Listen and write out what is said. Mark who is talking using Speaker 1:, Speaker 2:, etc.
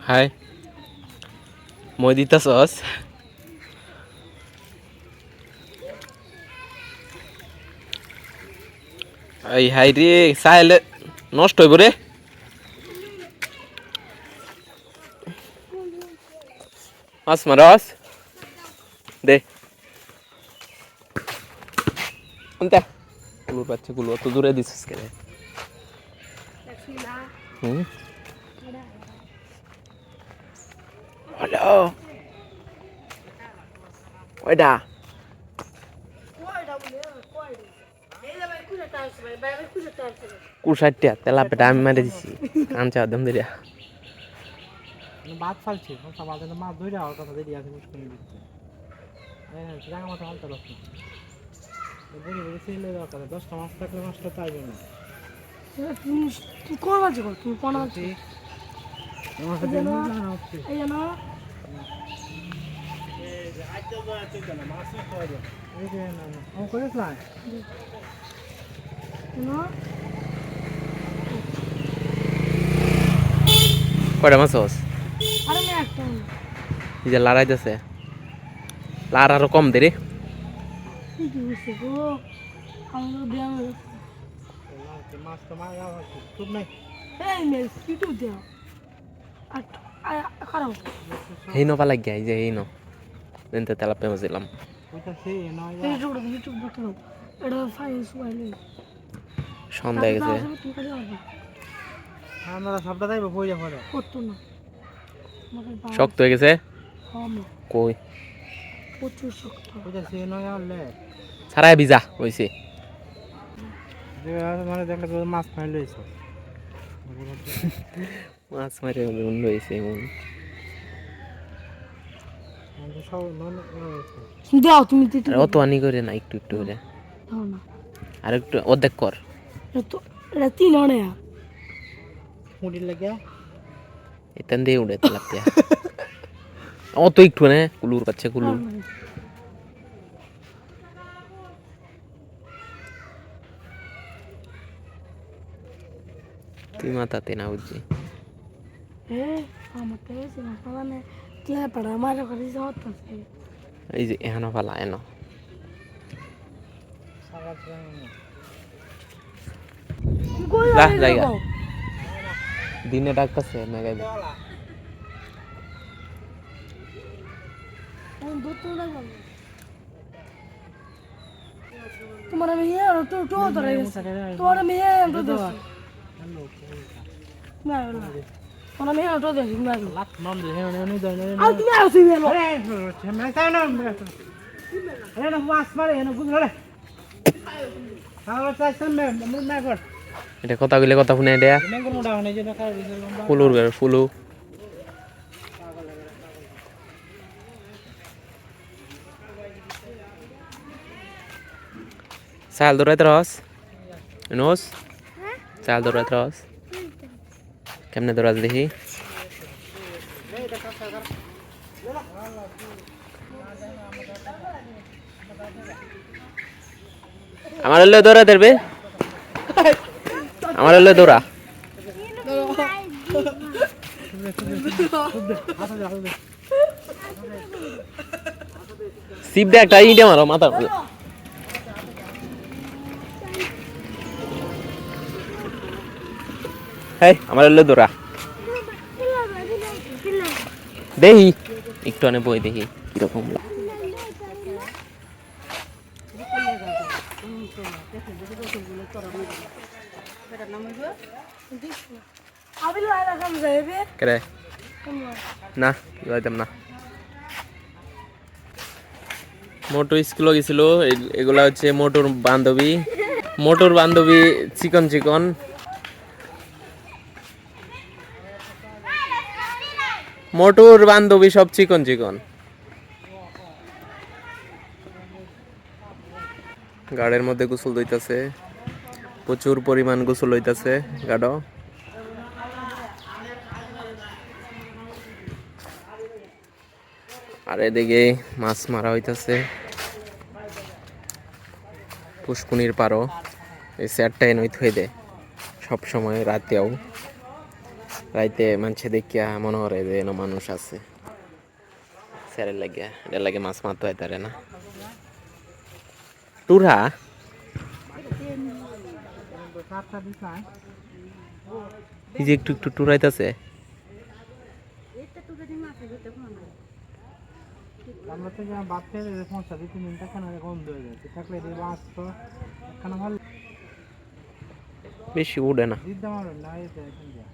Speaker 1: high মই দিতাছস এই high রে চাইলে নষ্ট হইব রে মাছ মারস দে কোনটা কুলুর বাচ্চা কুলু অত দূরে দিছিস কেন হুম হ্যালো ওইটা কুড় 60 তেলা পেটা আমি মারে দিছি কাঞ্চা দম দিয়া
Speaker 2: বাদ ফালছে সকাল থেকে মাছ ধরে আর কথা দিয়ে আছে মুশকিল দিচ্ছে হ্যাঁ জায়গা মতো হালতে রস না বলি বলি ছেলে দেওয়া করে 10টা মাছ থাকলে মাছটা পাইবে না
Speaker 3: তুই কোন মাছ কর তুই কোন মাছ
Speaker 2: আমার সাথে না হচ্ছে
Speaker 3: এই জানো
Speaker 2: আজ তো আছে কেন মাছ খাওয়া যায় এই যে না না ও করে ফ্লাই
Speaker 3: না
Speaker 1: কয়টা মাছ হস
Speaker 3: আরে না একটা
Speaker 1: এই যে লড়াইতেছে লার আরো কম দে রে
Speaker 3: কি হইছে গো আমার দেয়া
Speaker 2: মাছ তো মারা আছে খুব নাই
Speaker 3: এই মেস কিটু দেও আর খারাপ
Speaker 1: হেই ন পালা গিয়া এই যে হেই ন দেনতে তেলা পে মাছিলাম
Speaker 2: ওইটা সেই নয়
Speaker 3: ইউটিউব দেখো এটা ফাইস ওয়াইলে
Speaker 1: সন্ধ্যা গেছে
Speaker 2: আমরা সবটা যাইবো পয়সা পড়ে
Speaker 3: করতো না
Speaker 1: শক্ত হয়ে গেছে
Speaker 3: কম
Speaker 1: কই
Speaker 3: প্রচুর শক্ত
Speaker 2: ওইটা সেই নয় আনলে
Speaker 1: সারাই ভিজা হইছে
Speaker 2: যে মানে দেখলে তো মাছ ফাইল হইছে
Speaker 1: মাছ মারে বন্ধ হইছে এমন
Speaker 2: আমরা সব নন
Speaker 3: দাও তুমি দিতে
Speaker 1: আর অত আনি করে না একটু একটু করে
Speaker 3: দাও না
Speaker 1: আর একটু অর্ধেক কর
Speaker 3: এটা তিন অনে
Speaker 2: মুড়ি লাগে
Speaker 1: এতান দিয়ে উড়ে তেলাপিয়া অত একটু না কুলুর বাচ্চা কুলু তুই মাথাতে না বুঝছি
Speaker 3: আমার তো এসে না মানে ক্লাব পড়া মারা করে যাওয়াতে
Speaker 1: এই যে এখানে ফালা এনো
Speaker 2: সাগার ছেড়ে
Speaker 1: যা জায়গা দিনে ডাকতেছে মেগাই
Speaker 3: তোমার আমি আর তো তো ধরে গেছে তোমার আমি আর তো দেখি না না তোমার আমি আর তো দেখি না
Speaker 2: লাত নন দে নে দে
Speaker 3: আর তুমি আসি বেলো
Speaker 2: আরে मैं তাই না আরে না মাছ মারে না বুঝলে রে আমার চাইছেন না কর
Speaker 1: এটা কথা কইলে কথা শুনে দেয়া
Speaker 2: নেঙ্গর মোটা হনে যে দেখা
Speaker 1: ফুলুর ঘর ফুলু চাল দৌড়াইতে রস নোস চাল দৌড়াইতে রস কেমনে দৌড়াস দেখি আমার হলে দৌড়া দেবে আমার হলে দৌড়া সিপ দে একটা ইটে মারো মাথা হেই আমার হলে দৌড়া দেখি একটু অনেক বই দেখি কিরকম
Speaker 3: আবিল লাইলা কাম যাইবে
Speaker 1: কেরে না যাইতাম না মোটু স্কুলে গেছিল এগুলা হচ্ছে মোটুর বান্ধবী চিকন চিকন মোটুর বান্ধবী সব চিকন চিকন গাড়ের মধ্যে গোসল হইতাছে প্রচুর পরিমাণ গোসল হইতাছে গাড়ো আর এদিকে মাছ মারা হইতাছে পুষ্কুনির পারো এই স্যারটাই নই থই দে সব সময় রাতেও রাইতে মানুষে দেখিয়া মনে হয় যে এনো মানুষ আছে স্যারের লাগিয়া এটার লাগে মাছ মারতে হয় তারে না টুরা
Speaker 2: কাঠটা দিছাই
Speaker 1: এই যে একটু একটু টুরাইতেছে
Speaker 2: আমরা তো যা বাদ খেয়ে সমস্যা 2-3 দিন থাকে না গন্ধ হয়ে যায় থাকলে এই মাছ তো একখানা ভালো
Speaker 1: বেশি উড়ে না
Speaker 2: দিতে পারবেন না এই তো এখন যা